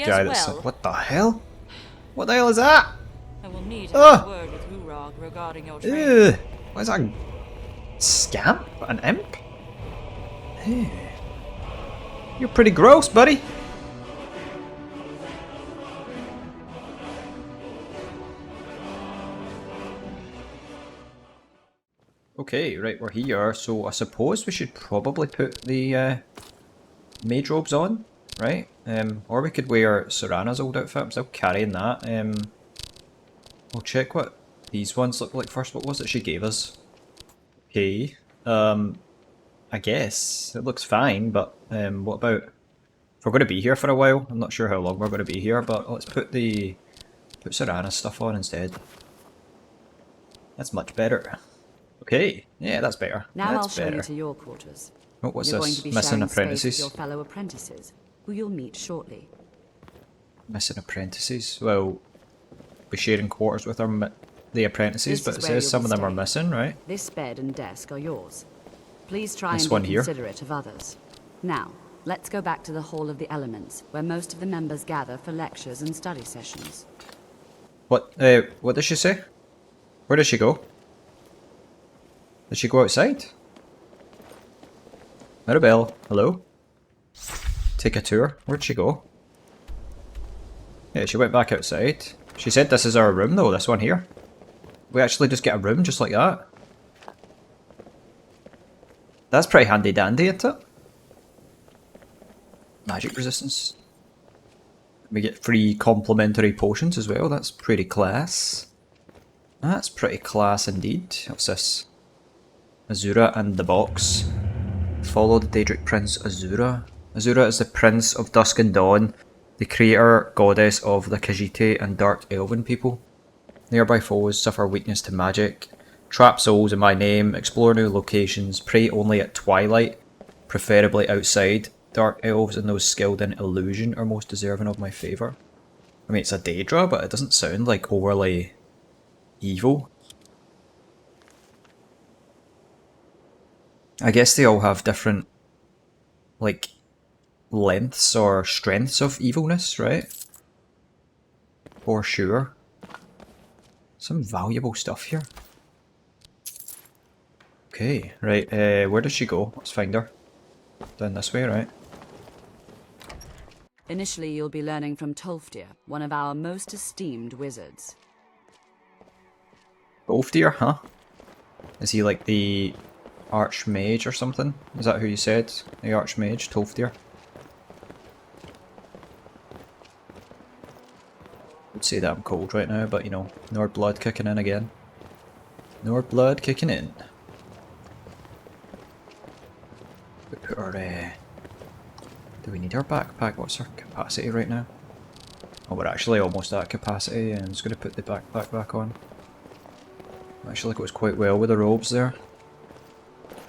guy that's like, what the hell? What the hell is that? I will need to have a word with Urog regarding your training. What is that? Scamp? An imp? Ew. You're pretty gross, buddy. Okay, right, we're here, so I suppose we should probably put the mage robes on, right? Or we could wear Serana's old outfit. I'm still carrying that. We'll check what these ones look like first. What was it she gave us? Okay, I guess it looks fine, but what about if we're going to be here for a while? I'm not sure how long we're going to be here, but let's put Serana's stuff on instead. That's much better. Okay, yeah, that's better. Now that's I'll show better. you to your quarters. Oh, what's You're this? going to be Missing sharing apprentices? space with your fellow apprentices, who you'll meet shortly. Missing apprentices? Well, we're sharing quarters with the apprentices, but it says some of them are missing, right? This bed and desk are yours. Please try This and one be here. considerate of others. Now, let's go back to the Hall of the Elements, where most of the members gather for lectures and study sessions. What does she say? Where does she go? Did she go outside? Maribel, hello? Take a tour. Where'd she go? Yeah, she went back outside. She said this is our room though, this one here. We actually just get a room just like that. That's pretty handy dandy, isn't it? Magic resistance. We get free complimentary potions as well, that's pretty class. That's pretty class indeed. What's this? Azura and the box. Follow the Daedric Prince Azura. Azura is the Prince of Dusk and Dawn, the creator, goddess of the Khajiit and Dark Elven people. Nearby foes suffer weakness to magic. Trap souls in my name, explore new locations, pray only at twilight, preferably outside. Dark elves and those skilled in illusion are most deserving of my favour. I mean, it's a Daedra, but it doesn't sound like overly evil. I guess they all have different, like, lengths or strengths of evilness, right? For sure. Some valuable stuff here. Okay, right, where does she go? Let's find her. Down this way, right? Initially, you'll be learning from Tolfdir, one of our most esteemed wizards. Ulfdir, huh? Is he like the Archmage or something? Is that who you said? The Archmage, Tolfdir? I'd say that I'm cold right now, but you know, Nord blood kicking in again. Nord blood kicking in. We put our, do we need our backpack? What's our capacity right now? Oh, we're actually almost at capacity, and I'm just going to put the backpack back on. Actually goes quite well with the robes there.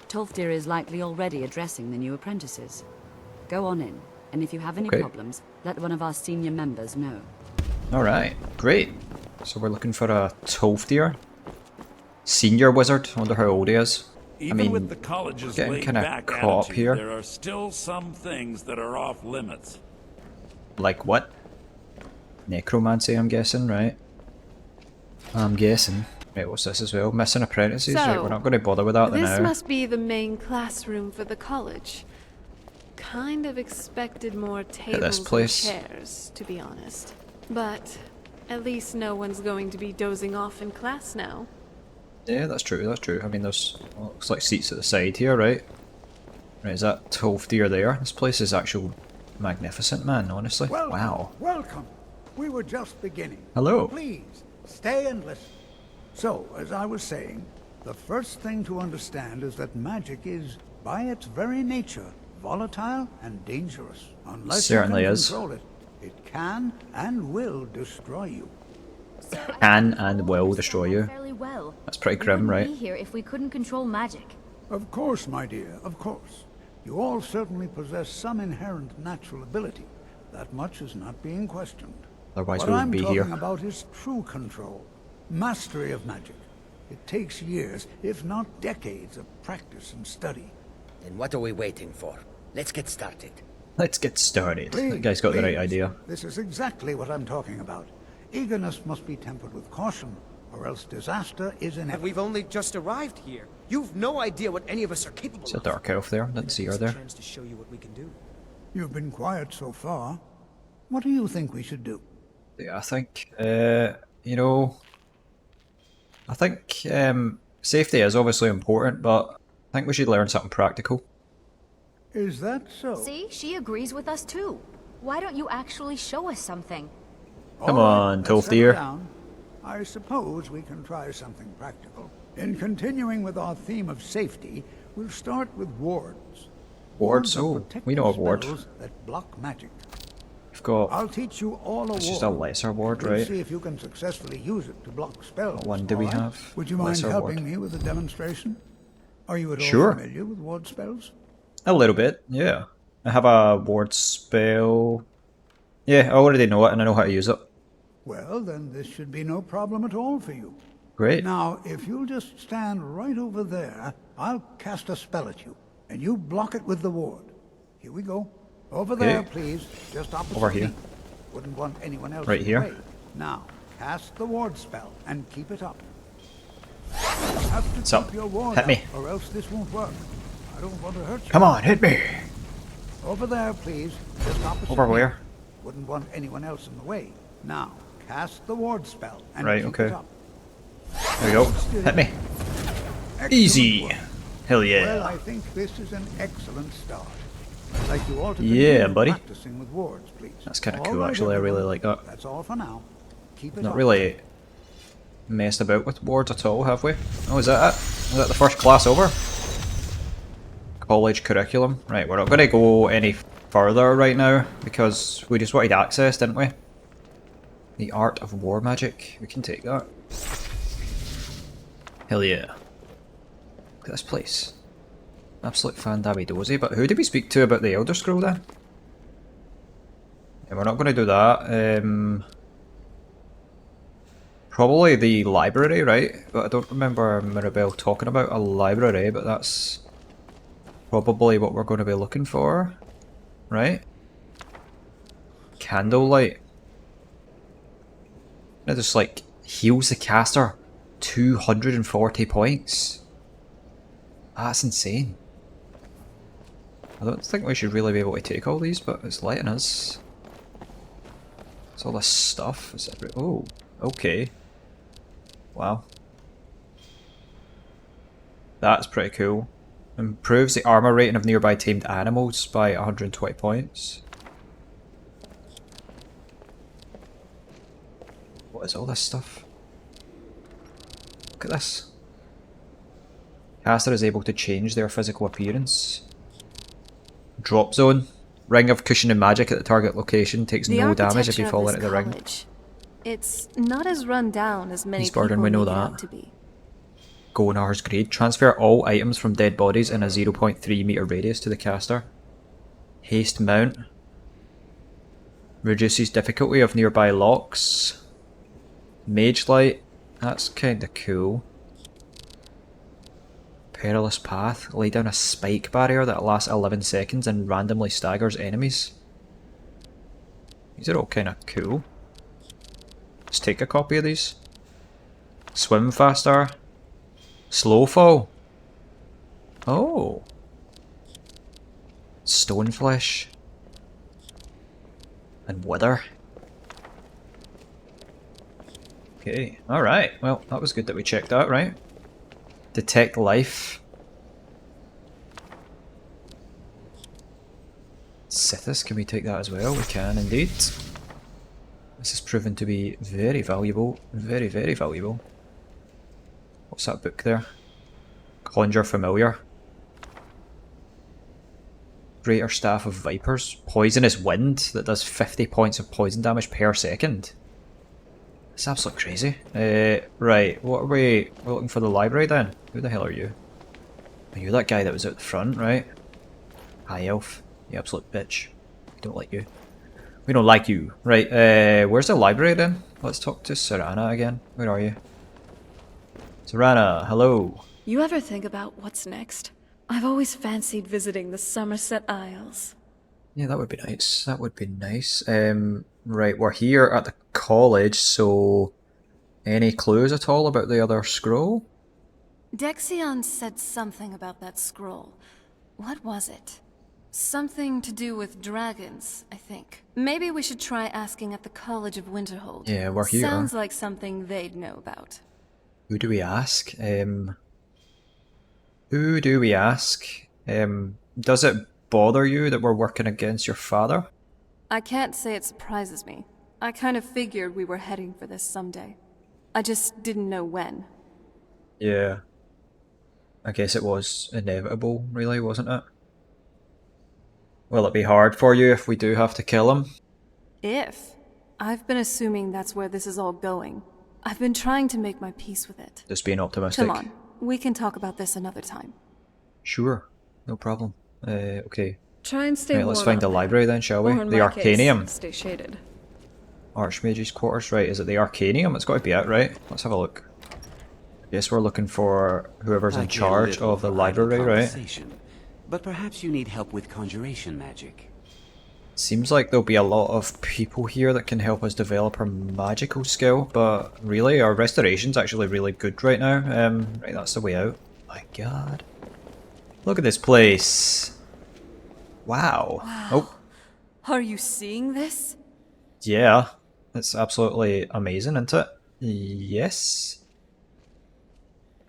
Tolfdir is likely already addressing the new apprentices. Go on in, and if you have any problems, let one of our senior members know. Alright, great. So we're looking for a Tolfdir. Senior wizard. I wonder how old he is. Even I mean, with the college's getting kind laid-back of caught up attitude, here. there are still some things that are off limits. Like what? Necromancy, I'm guessing, right? I'm guessing. Right, what's this as well? Missing apprentices? So, right, we're not going to bother with that this now. must be the main classroom for the college. Kind of expected more tables and chairs, to be honest. But at least no one's going to be dozing off in class now. Yeah, that's true, that's true. I mean, there's, well, looks like seats at the side here, right? Right, is that Tolfdir there? This place is actual magnificent, man, honestly. Welcome, wow. Welcome. We were just beginning. Hello. Please, stay and listen. So, as I was saying, the first thing to understand is that magic is, by its very nature, volatile and dangerous. Unless Certainly you can is. control it, it can and will destroy you. Can and will destroy you. Fairly well. That's pretty grim, right? We wouldn't be here if we couldn't control magic. Of course, my dear, of course. You all certainly possess some inherent natural ability. That much is not being questioned. Otherwise what we I'm wouldn't be here. talking about is true control. Mastery of magic. It takes years, if not decades, of practice and study. Then what are we waiting for? Let's get started. Let's get started. Please, That guy's got the right please. idea. This is exactly what I'm talking about. Eagerness must be tempered with caution, or else disaster is And inevitable. we've only just arrived here. You've no idea what any of us are capable It's a of. dark elf there. Didn't see her there. Chance to show you what we can do. You've been quiet so far. What do you think we should do? Yeah, I think, you know, I think safety is obviously important, but I think we should learn something practical. Is that so? See, she agrees with us too. Why don't you actually show us something? Come All on, let's settle Tolfdir. down. I suppose we can try something practical. In continuing with our theme of safety, we'll start with wards. Wards? are Oh, protective we know a ward. spells that block magic. We've got, I'll teach you all a it's ward. just a lesser ward, We'll right? see if you can successfully use it to block spells. What one do we all right? have? Would you mind Lesser helping ward. me with a demonstration? Are you at all Sure. familiar with ward spells? A little bit, yeah. I have a ward spell. Yeah, I already know it and I know how to use it. Well, then this should be no problem at all for you. Great. Now, if you'll just stand right over there, I'll cast a spell at you, and you block it with the ward. Here we go. Over there, Okay. please. Just opposite Over here. me. Wouldn't want anyone else Right in here. the way. Now, cast the ward spell and keep it up. You have to It's keep up. your ward Hit me. up, or else this won't work. I don't want to hurt you. Come on, hit me. Over there, please. Just opposite Over me. where? Wouldn't want anyone else in the way. Now, cast the ward spell and Right, keep okay. it up. There we go. Hit me. Excellent Easy. work. Hell Well, yeah. I think this is an excellent start. I'd like you all to Yeah, continue buddy. practicing with wards, please. That's kinda All cool, right, actually. I really everyone. like that. That's all for now. Keep it Not up. really messed about with wards at all, have we? Oh, is that it? Is that the first class over? College curriculum. Right, we're not going to go any further right now because we just wanted access, didn't we? The art of war magic. We can take that. Hell yeah. Look at this place. Absolute fan-dabby-dozy, but who did we speak to about the Elder Scroll then? Yeah, we're not going to do that. Probably the library, right? But I don't remember Mirabelle talking about a library, but that's probably what we're going to be looking for, right? Candlelight. It just like heals the caster 240 points. That's insane. I don't think we should really be able to take all these, but it's letting us. It's all this stuff. Is it? Oh, okay. Wow. That's pretty cool. Improves the armor rating of nearby tamed animals by 120 points. What is all this stuff? Look at this. Caster is able to change their physical appearance. Drop zone. Ring of cushioning magic at the target location takes no damage if you fall into the ring. It's not as run down as many East Burden, people we know make it that. out to be. Gonar's Grade. Transfer all items from dead bodies in a 0.3 meter radius to the caster. Haste Mount. Reduces difficulty of nearby locks. Mage Light. That's kinda cool. Perilous Path. Lay down a spike barrier that lasts 11 seconds and randomly staggers enemies. These are all kinda cool. Let's take a copy of these. Swim faster. Slow fall. Oh. Stone flesh. And wither. Okay, alright. Well, that was good that we checked out, right? Detect life. Sithis, can we take that as well? We can indeed. This has proven to be very valuable. Very, very valuable. What's that book there? Conjure Familiar. Greater Staff of Vipers. Poisonous Wind that does 50 points of poison damage per second. It's absolutely crazy. Right, what are we... We're looking for the library then? Who the hell are you? Are you that guy that was out the front, right? High elf. You absolute bitch. We don't like you. We don't like you. Right, where's the library then? Let's talk to Serana again. Where are you? Serana, hello. You ever think about what's next? I've always fancied visiting the Somerset Isles. Yeah, that would be nice. That would be nice. Right, we're here at the college, so any clues at all about the other scroll? Dexion said something about that scroll. What was it? Something to do with dragons, I think. Maybe we should try asking at the College of Winterhold. Yeah, we're here. Sounds like something they'd know about. Who do we ask? Who do we ask? Does it bother you that we're working against your father? I can't say it surprises me. I kind of figured we were heading for this someday. I just didn't know when. Yeah. I guess it was inevitable, really, wasn't it? Will it be hard for you if we do have to kill him? If? I've been assuming that's where this is all going. I've been trying to make my peace with it. Just being optimistic. Come on, we can talk about this another time. Sure, no problem. Okay. Try and stay Right, let's find the library then, shall we? The Arcanium. Stay shaded. Archmage's quarters, right? Is it the Arcanium? It's got to be it, right? Let's have a look. Yes, we're looking for whoever's in charge of the library, right? But perhaps you need help with conjuration magic. Seems like there'll be a lot of people here that can help us develop our magical skill, but really, our restoration's actually really good right now. Right, that's the way out. My god. Look at this place. Wow. Oh. Are you seeing this? Yeah. It's absolutely amazing, isn't it? Yes.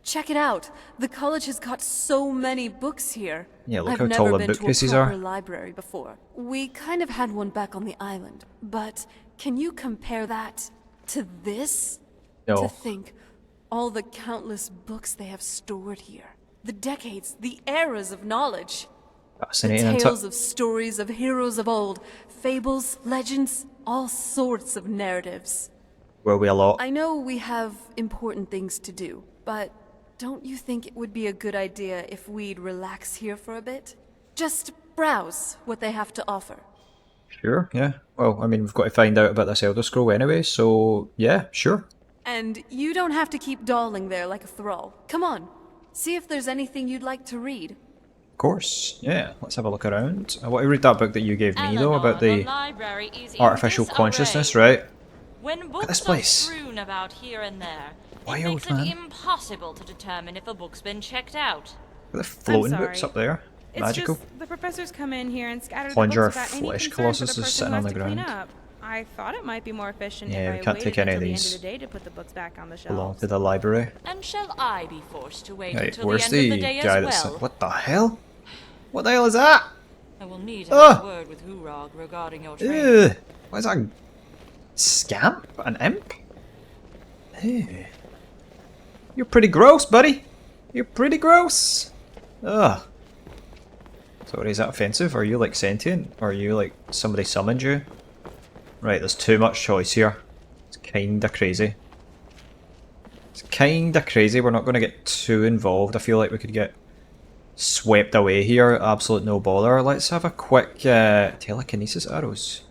Check it out. The college has got so many books here. Yeah, look I've how never tall the been to a bookcases proper are. library before. We kind of had one back on the island, but can you compare that to this? No. To think all the countless books they have stored here. The decades, the eras of knowledge. Fascinating, The isn't tales it? of stories of heroes of old, fables, legends, all sorts of narratives. Will be a lot. I know we have important things to do, but don't you think it would be a good idea if we'd relax here for a bit? Just browse what they have to offer. Sure, yeah. Well, I mean, we've got to find out about this Elder Scroll anyway, so yeah, sure. And you don't have to keep dawdling there like a thrall. Come on, see if there's anything you'd like to read. Of course, yeah. Let's have a look around. I want to read that book that you gave me, though, about the artificial consciousness, right? When books this place. are strewn about here and there, Wild, it makes man. it impossible to determine if a book's been checked out. Look at the floating sorry. books up there. It's Magical. just the professors come in here and scatter Plunger the books without any flesh concern for colossus the is person sitting who on has the to clean ground. up. I thought it might be more efficient Yeah, we if I can't waited take any until of the end these. of the day to put the books back on the Belong shelves. to the library. And shall I be forced to wait Right, until where's the end the of the day guy as that's... well? What the hell? What the hell is that? I will need to have a word with Hurog regarding your training. Ugh. What is that? Scamp? An imp? Ew. You're pretty gross, buddy. You're pretty gross. Ugh. Sorry, is that offensive? Are you like sentient? Or are you like somebody summoned you? Right, there's too much choice here. It's kinda crazy. It's kinda crazy. We're not going to get too involved. I feel like we could get swept away here. Absolute no bother. Let's have a quick telekinesis arrows.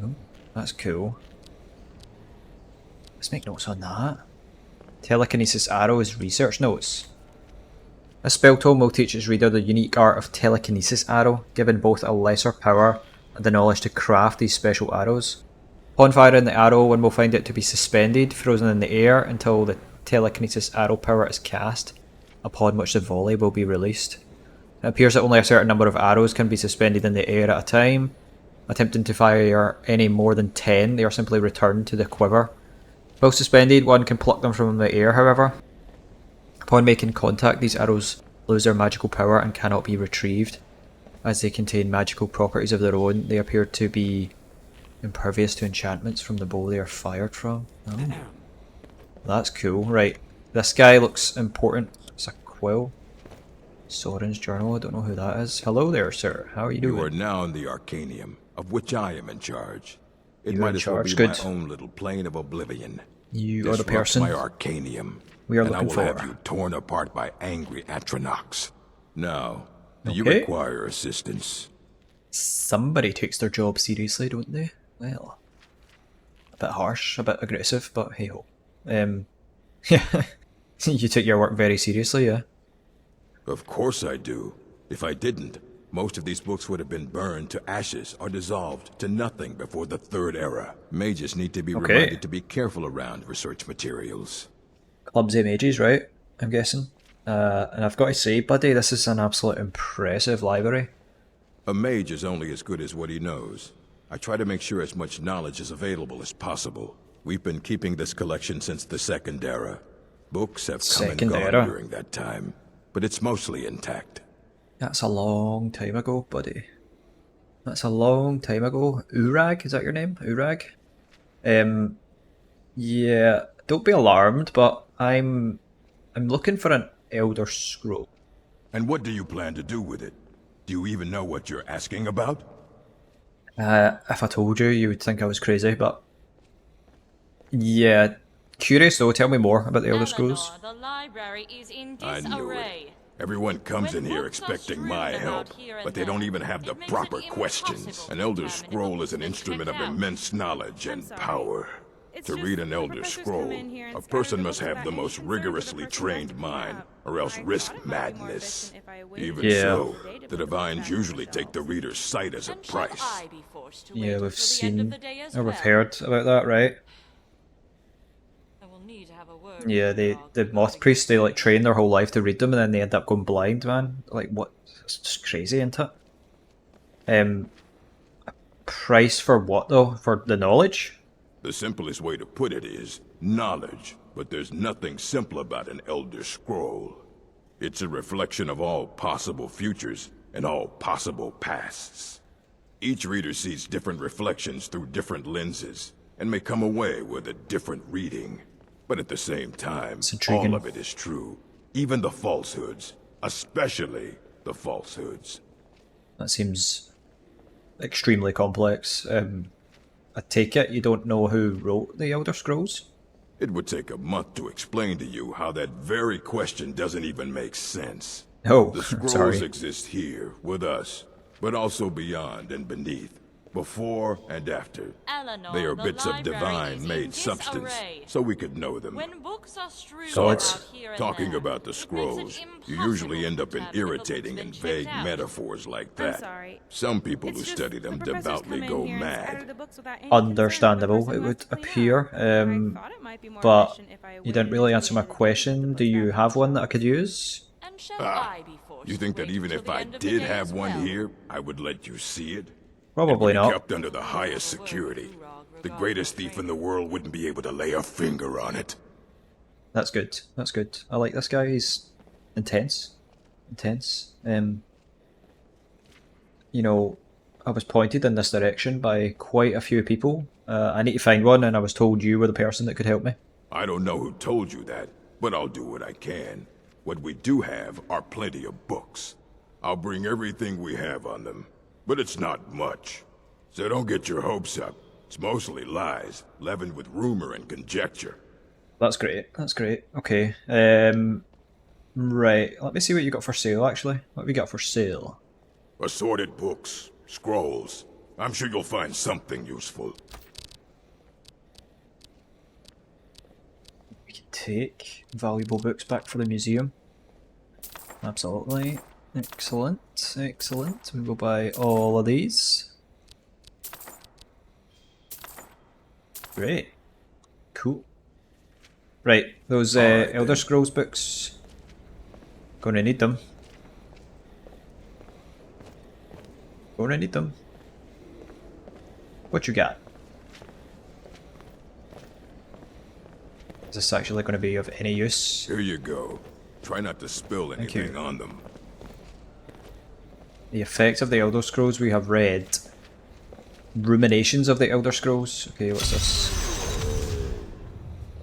Oh, that's cool. Let's make notes on that. Telekinesis arrows research notes. This spell tome will teach its reader the unique art of telekinesis arrow, giving both a lesser power and the knowledge to craft these special arrows. Upon firing the arrow, one will find it to be suspended, frozen in the air, until the telekinesis arrow power is cast, upon which the volley will be released. It appears that only a certain number of arrows can be suspended in the air at a time. Attempting to fire any more than 10, they are simply returned to the quiver. While suspended, one can pluck them from the air, however. Upon making contact, these arrows lose their magical power and cannot be retrieved. As they contain magical properties of their own, they appear to be impervious to enchantments from the bow they are fired from. Oh. That's cool. Right, this guy looks important. It's a quill. Soren's journal, I don't know who that is. Hello there, sir. How are you doing? You are now in the Arcanium, of which I am in charge. It You're might in as well charge, be good. my own little plane of oblivion. You are the Disrupt person my Arcanium, we are and I looking will for. have you torn apart by angry Atronachs. Now, do you Okay. require assistance? Somebody takes their job seriously, don't they? Well, a bit harsh, a bit aggressive, but hey ho. Yeah, you take your work very seriously, yeah? Of course I do. If I didn't, Most of these books would have been burned to ashes or dissolved to nothing before the Third Era. Mages need to be reminded to be careful around research materials. Clumsy mages, right? I'm guessing. And I've got to say, buddy, this is an absolute impressive library. A mage is only as good as what he knows. I try to make sure as much knowledge is available as possible. We've been keeping this collection since the Second Era. Books have come and gone during that time, but it's mostly intact. That's a long time ago, buddy. That's a long time ago. Urag, is that your name? Urag? Yeah, don't be alarmed, but I'm looking for an Elder Scroll. And what do you plan to do with it? Do you even know what you're asking about? If I told you, you would think I was crazy, but... Yeah, curious though, tell me more about the Elder Scrolls. The library is in I knew disarray. it. Everyone comes in here expecting my help, but they don't even have the proper questions. An Elder Scroll is an instrument of immense knowledge and power. To read an Elder Scroll, a person must have the most rigorously trained mind, or else risk madness. Even so, the Divines usually take the reader's sight as a price. Yeah, we've seen, or we've heard about that, right? Yeah, the moth priests, they like train their whole life to read them and then they end up going blind, man. Like, what? It's just crazy, isn't it? A price for what though? For the knowledge? The simplest way to put it is knowledge, but there's nothing simple about an Elder Scroll. It's a reflection of all possible futures and all possible pasts. Each reader sees different reflections through different lenses and may come away with a different reading. But at the same time, all of it is true. Even the falsehoods. Especially the falsehoods. That seems extremely complex. I take it you don't know who wrote the Elder Scrolls? It would take a month to explain to you how that very question doesn't even make sense. Oh, the scrolls sorry. exist here, with us, but also beyond and beneath. Before and after. They are bits of divine-made substance, so we could know them. Sorry, talking about the scrolls, you usually end up in irritating and vague metaphors like that. Some people who study them devoutly go mad. Understandable, it would appear. But you didn't really answer my question. Do you have one that I could use? You think that even if I did have one here, I would let you see it? Probably not. Kept under the highest security. The greatest thief in the world wouldn't be able to lay a finger on it. That's good. That's good. I like this guy. He's intense. Intense. You know, I was pointed in this direction by quite a few people. I need to find one, and I was told you were the person that could help me. I don't know who told you that, but I'll do what I can. What we do have are plenty of books. I'll bring everything we have on them. But it's not much. So don't get your hopes up. It's mostly lies, leavened with rumor and conjecture. That's great. That's great. Okay. Right. Let me see what you got for sale, actually. What have you got for sale? Assorted books, scrolls. I'm sure you'll find something useful. We can take valuable books back for the museum. Absolutely. Excellent, excellent. We will buy all of these. Great. Cool. Right, those Elder Scrolls books. Gonna need them. Gonna need them. What you got? Is this actually going to be of any use? Here you go. Try not to spill anything on them. The effects of the Elder Scrolls we have read. Ruminations of the Elder Scrolls. Okay, what's this?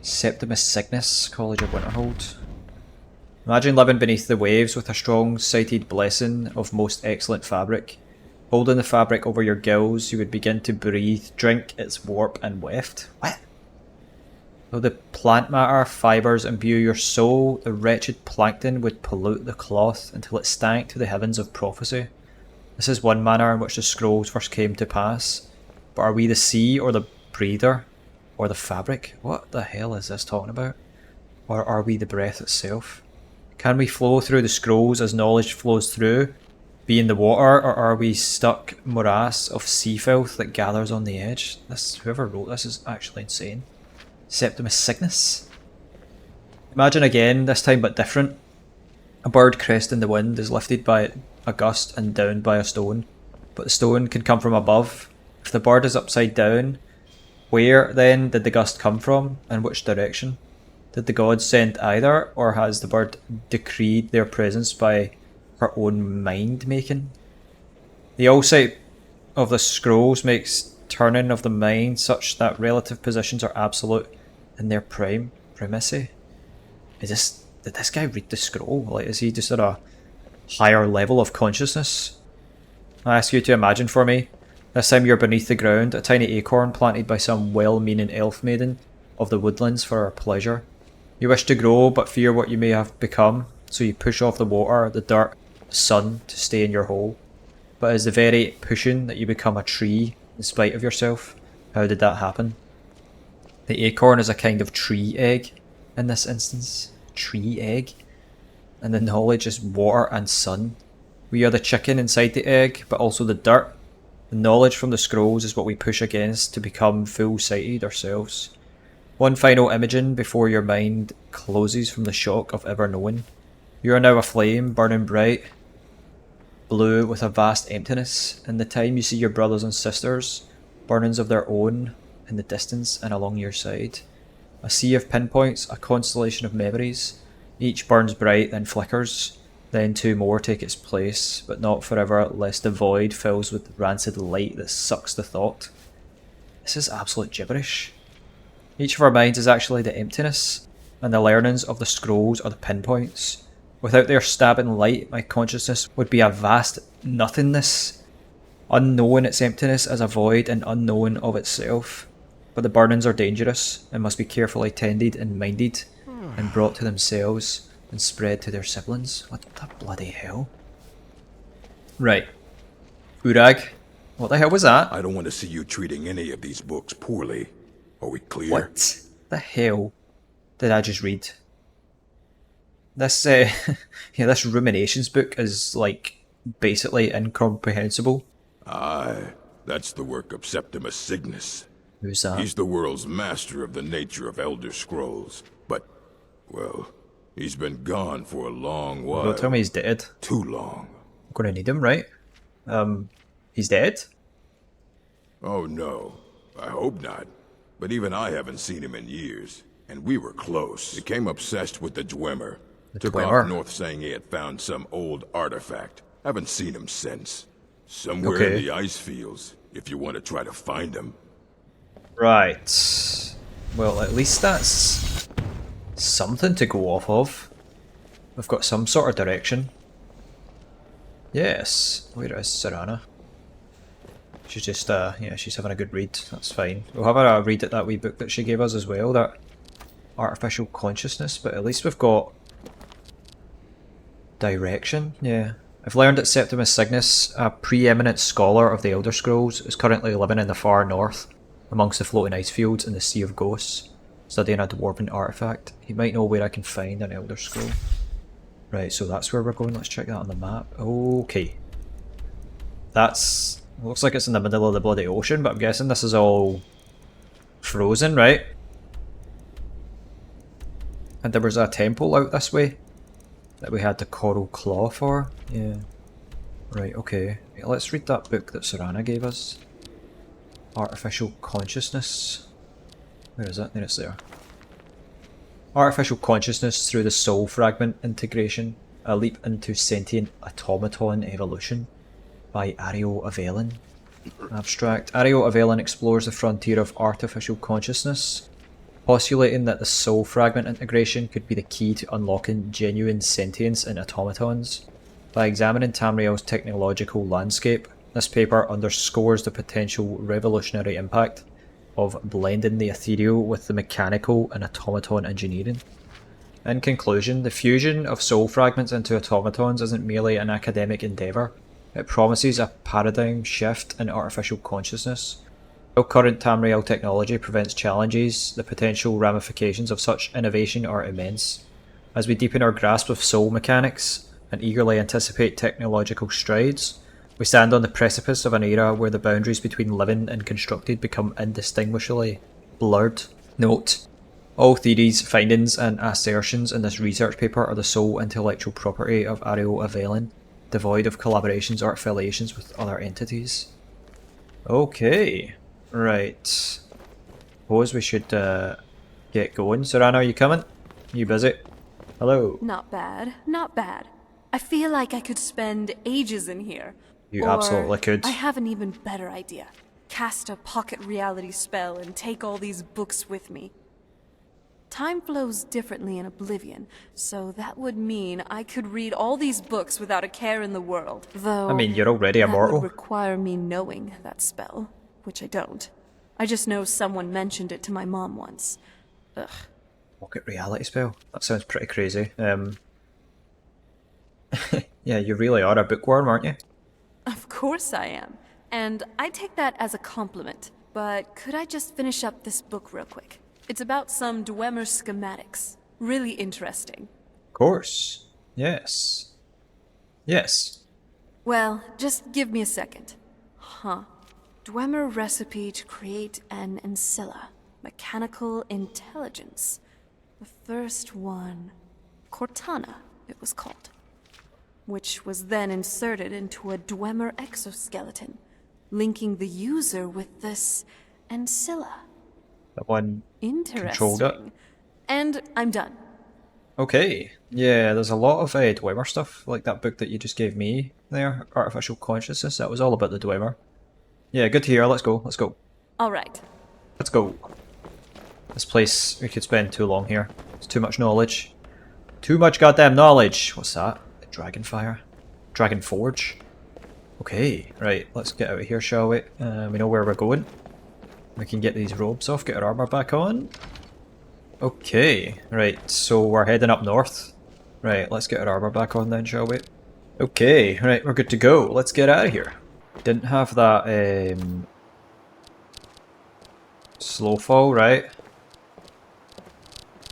Septimus Cygnus, College of Winterhold. Imagine living beneath the waves with a strong-sighted blessing of most excellent fabric. Holding the fabric over your gills, you would begin to breathe, drink its warp and weft. What? Though the plant matter fibres imbue your soul, the wretched plankton would pollute the cloth until it stank to the heavens of prophecy. This is one manner in which the scrolls first came to pass. But are we the sea, or the breather, or the fabric? What the hell is this talking about? Or are we the breath itself? Can we flow through the scrolls as knowledge flows through? be in the water, or are we stuck morass of sea filth that gathers on the edge? Whoever wrote this is actually insane. Septimus Cygnus. Imagine again, this time but different. A bird cresting the wind is lifted by a gust and downed by a stone, but the stone can come from above. If the bird is upside down, where then did the gust come from, and which direction? Did the gods send either, or has the bird decreed their presence by her own mind making? The allsight of the scrolls makes turning of the mind such that relative positions are absolute in their primacy. Did this guy read the scroll? Like, is he just at a higher level of consciousness? I ask you to imagine for me. This time you're beneath the ground, a tiny acorn planted by some well-meaning elf maiden of the woodlands for her pleasure. You wish to grow, but fear what you may have become, so you push off the water, the dirt, the sun to stay in your hole. But is the very pushing that you become a tree in spite of yourself? How did that happen? The acorn is a kind of tree egg in this instance. Tree egg? And the knowledge is water and sun. We are the chicken inside the egg, but also the dirt. The knowledge from the scrolls is what we push against to become full-sighted ourselves. One final imaging before your mind closes from the shock of ever knowing. You are now a flame, burning bright, blue with a vast emptiness. In the time you see your brothers and sisters, burnings of their own, in the distance and along your side. A sea of pinpoints, a constellation of memories. Each burns bright, then flickers. Then two more take its place, but not forever, lest the void fills with rancid light that sucks the thought. This is absolute gibberish. Each of our minds is actually the emptiness, and the learnings of the scrolls are the pinpoints. Without their stabbing light, my consciousness would be a vast nothingness, unknown its emptiness as a void and unknown of itself. But the burnings are dangerous, and must be carefully tended and minded, and brought to themselves, and spread to their siblings. What the bloody hell? Right. Urag, what the hell was that? I don't want to see you treating any of these books poorly. Are we clear? What the hell did I just read? This, this Ruminations book is, like, basically incomprehensible. Aye, that's the work of Septimus Cygnus. Who's that? He's the world's master of the nature of Elder Scrolls. But, well, he's been gone for a long while. Don't tell me he's dead. Too long. I'm gonna need him, right? He's dead? Oh no, I hope not. But even I haven't seen him in years. And we were close. Became obsessed with the Dwemer. Took off north saying he had found some old artifact. Haven't seen him since. Somewhere in the ice fields, if you want to try to find him. Right. Well, at least that's something to go off of. We've got some sort of direction. Yes. Where is Serana? She's just, yeah, she's having a good read. That's fine. We'll have a read at that wee book that she gave us as well, that Artificial Consciousness, but at least we've got direction. Yeah. I've learned that Septimus Cygnus, a preeminent scholar of the Elder Scrolls, is currently living in the far north, amongst the floating ice fields in the Sea of Ghosts, studying a dwarven artifact. He might know where I can find an Elder Scroll. Right, so that's where we're going. Let's check that on the map. Okay. That's... looks like it's in the middle of the bloody ocean, but I'm guessing this is all frozen, right? And there was a temple out this way that we had the Coral Claw for. Yeah. Right, okay. Let's read that book that Serana gave us. Artificial Consciousness. Where is it? There it's there. Artificial Consciousness through the Soul Fragment Integration. A Leap into Sentient Automaton Evolution. By Ario Avelin. Abstract. Ario Avelin explores the frontier of artificial consciousness, postulating that the soul fragment integration could be the key to unlocking genuine sentience in automatons. By examining Tamriel's technological landscape, this paper underscores the potential revolutionary impact of blending the ethereal with the mechanical in automaton engineering. In conclusion, the fusion of soul fragments into automatons isn't merely an academic endeavour. It promises a paradigm shift in artificial consciousness. While current Tamriel technology prevents challenges, the potential ramifications of such innovation are immense. As we deepen our grasp of soul mechanics, and eagerly anticipate technological strides. We stand on the precipice of an era where the boundaries between living and constructed become indistinguishably blurred. Note: all theories, findings, and assertions in this research paper are the sole intellectual property of Ariel Avelin, devoid of collaborations or affiliations with other entities. Okay, right. Suppose we should get going. Serana, are you coming? You busy? Hello. Not bad, not bad. I feel like I could spend ages in here. You absolutely could. I have an even better idea. Cast a pocket reality spell and take all these books with me. Time flows differently in Oblivion, so that would mean I could read all these books without a care in the world. Though, I mean, you're already immortal. That would require me knowing that spell, which I don't. I just know someone mentioned it to my mom once. Ugh. Pocket reality spell? That sounds pretty crazy. Yeah, you really are a bookworm, aren't you? Of course I am. And I take that as a compliment. But could I just finish up this book real quick? It's about some Dwemer schematics. Really interesting. Of course. Yes. Yes. Well, just give me a second. Huh. Dwemer recipe to create an ancilla. Mechanical intelligence. The first one... Cortana, it was called. Which was then inserted into a Dwemer exoskeleton, linking the user with this ancilla. That one controlled it. And I'm done. Okay. Yeah, there's a lot of Dwemer stuff, like that book that you just gave me there, Artificial Consciousness. That was all about the Dwemer. Yeah, good to hear. Let's go. Let's go. All right. Let's go. This place, we could spend too long here. It's too much knowledge. Too much goddamn knowledge. What's that? Dragonfire? Dragon Forge? Okay, right. Let's get out of here, shall we? We know where we're going. We can get these robes off, get our armor back on. Okay, right. So we're heading up north. Right, let's get our armor back on then, shall we? Okay, right. We're good to go. Let's get out of here. Didn't have that slow fall, right?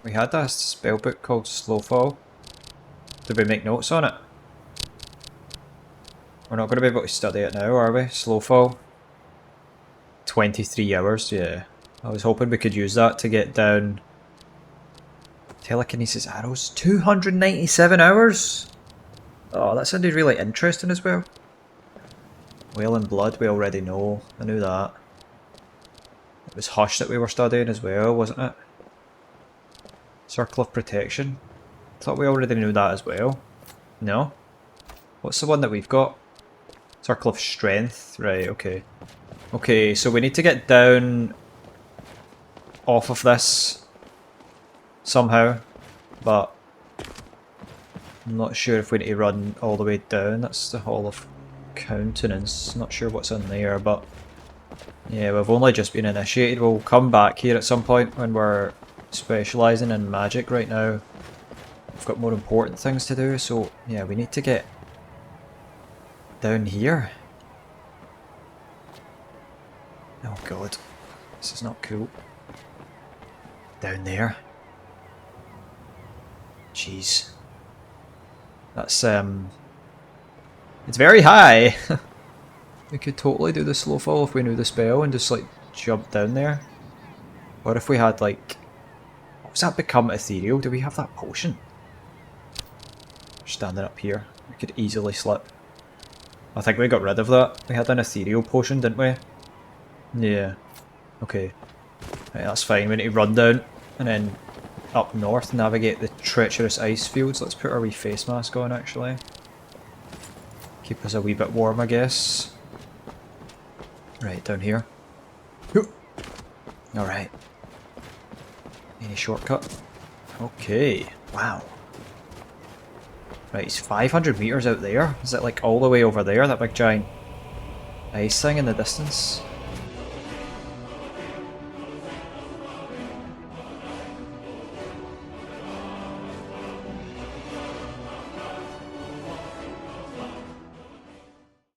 We had that spellbook called Slow Fall. Did we make notes on it? We're not going to be able to study it now, are we? Slow Fall. 23 hours, yeah. I was hoping we could use that to get down telekinesis arrows. 297 hours? Oh, that sounded really interesting as well. Whale and Blood, we already know. I knew that. It was Hush that we were studying as well, wasn't it? Circle of Protection. Thought we already knew that as well. No? What's the one that we've got? Circle of Strength. Right, okay. Okay, so we need to get down off of this somehow, but I'm not sure if we need to run all the way down. That's the Hall of Countenance. Not sure what's in there, but yeah, we've only just been initiated. We'll come back here at some point when we're specialising in magic. Right now we've got more important things to do, so yeah, we need to get down here. Oh god, this is not cool. Down there. Jeez. That's it's very high. We could totally do the slow fall if we knew the spell and just like jump down there. Or if we had like, what was that, become ethereal? Do we have that potion? Standing up here, we could easily slip. I think we got rid of that. We had an ethereal potion, didn't we? Yeah. Okay. Right, that's fine. We need to run down and then up north, navigate the treacherous ice fields. Let's put our wee face mask on actually. Keep us a wee bit warm, I guess. Right, down here. Alright. Any shortcut? Okay. Wow. Right, it's 500 meters out there. Is it like all the way over there? That big giant ice thing in the distance?